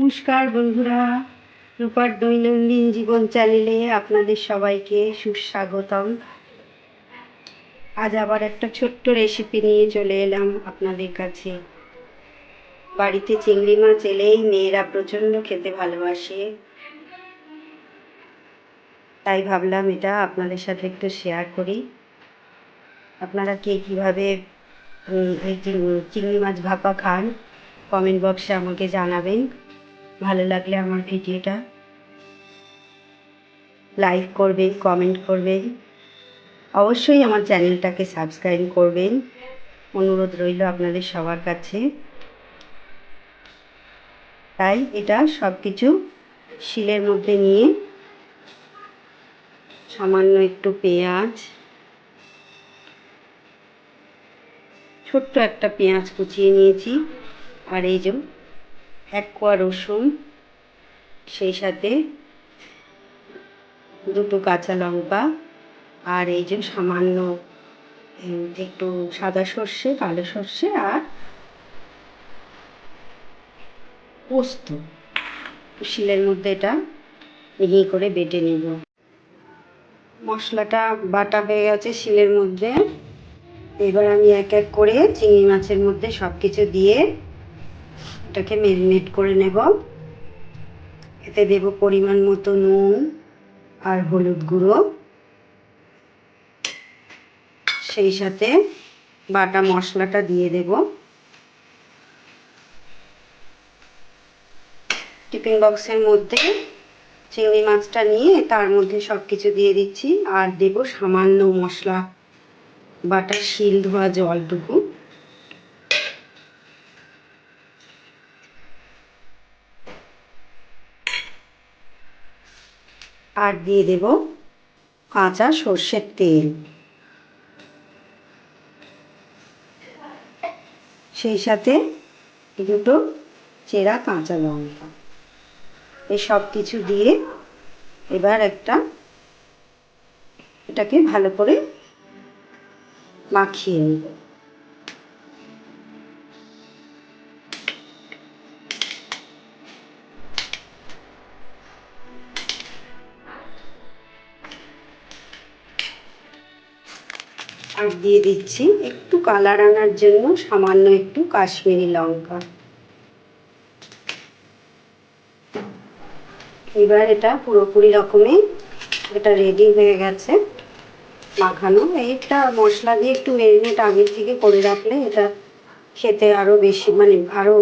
নমস্কার বন্ধুরা, রূপার দৈনন্দিন জীবন চ্যানেলে আপনাদের সবাইকে সুস্বাগতম। আজ আবার একটা ছোট্ট রেসিপি নিয়ে চলে এলাম আপনাদের কাছে। বাড়িতে চিংড়ি মাছ এলেই মেয়েরা প্রচণ্ড খেতে ভালোবাসে, তাই ভাবলাম এটা আপনাদের সাথে একটু শেয়ার করি। আপনারা কে কীভাবে এই চিংড়ি মাছ ভাপা খান কমেন্ট বক্সে আমাকে জানাবেন। ভালো লাগলে আমার ভিডিওটা লাইক করবেন, কমেন্ট করবেন, অবশ্যই আমার চ্যানেলটাকে সাবস্ক্রাইব করবেন, অনুরোধ রইল আপনাদের সবার কাছে। তাই এটা সব কিছু শিলের মধ্যে নিয়ে সামান্য একটু পেঁয়াজ, ছোট্ট একটা পেঁয়াজ কুচিয়ে নিয়েছি, আর এই যে 1 কোয়া রসুন, সেই সাথে 2টো কাঁচা লঙ্কা, আর এই যে সামান্য একটু সাদা সর্ষে, কালো সর্ষে আর পোস্ত শিলের মধ্যে এটা মিহি করে বেটে নেব। মশলাটা বাটা হয়ে গেছে শিলের মধ্যে। এবার আমি এক এক করে চিংড়ি মাছের মধ্যে সব কিছু দিয়ে এটাকে ম্যারিনেট করে নেব। এতে দেব পরিমাণ মতো নুন আর হলুদ গুঁড়ো, সেই সাথে বাটা মশলাটা দিয়ে দেব। টিফিন বক্সের মধ্যে চিংড়ি মাছটা নিয়ে তার মধ্যে সব কিছু দিয়ে দিচ্ছি, আর দেব সামান্য মশলা বাটা শিল ধোয়া জলটুকু। আর দিয়ে দেব কাঁচা সর্ষের তেল, সেই সাথে 2টো চেরা কাঁচা লঙ্কা। এই সব কিছু দিয়ে এবার এটাকে ভালো করে মাখিয়ে নেব। আর দিয়ে দিচ্ছি একটু কালার আনার জন্য সামান্য একটু কাশ্মীরি লঙ্কা। এবার এটা পুরোপুরি রকমই এটা রেডি হয়ে গেছে মাখানো। এইটা মশলা দিয়ে একটু ম্যারিনেট আগে থেকে করে রাখলে এটা খেতে আরও বেশি আরও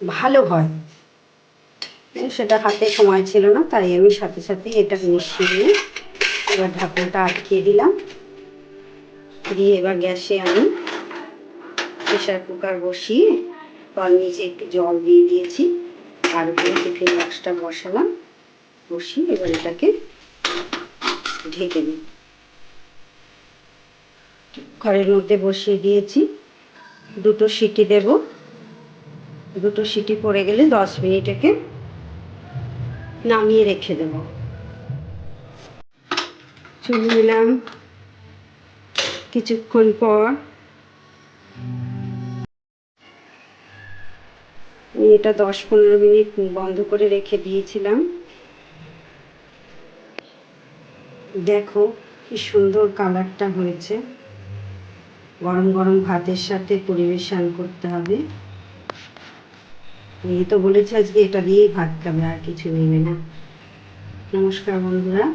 ভালো হয়। সেটা হাতে সময় ছিল না, তাই আমি সাথে সাথে এটা মিশিয়ে নিয়ে এবার ঢাকনাটা আটকিয়ে দিলাম। দিয়ে এবার গ্যাসে আমি প্রেসার কুকার বসিয়ে তার নিচে একটু জল দিয়ে দিয়েছি, আর উপরে টিফিন বক্সটা বসালাম। বসিয়ে এবার এটাকে ঢেকে দিই। ঘরের মধ্যে বসিয়ে দিয়েছি, 2টো সিটি দেব। 2টো সিটি পড়ে গেলে 10 মিনিট একে নামিয়ে রেখে দেব। চলে এলাম কিছুক্ষণ পর। এটা 10-15 মিনিট বন্ধ করে রেখে দিয়েছিলাম। দেখো কি সুন্দর কালারটা হয়েছে। গরম গরম ভাতের সাথে পরিবেশন করতে হবে। এই তো বলেছে আজকে এটা দিয়েই ভাত খাবে, আর কিছু নেবে না। নমস্কার বন্ধুরা।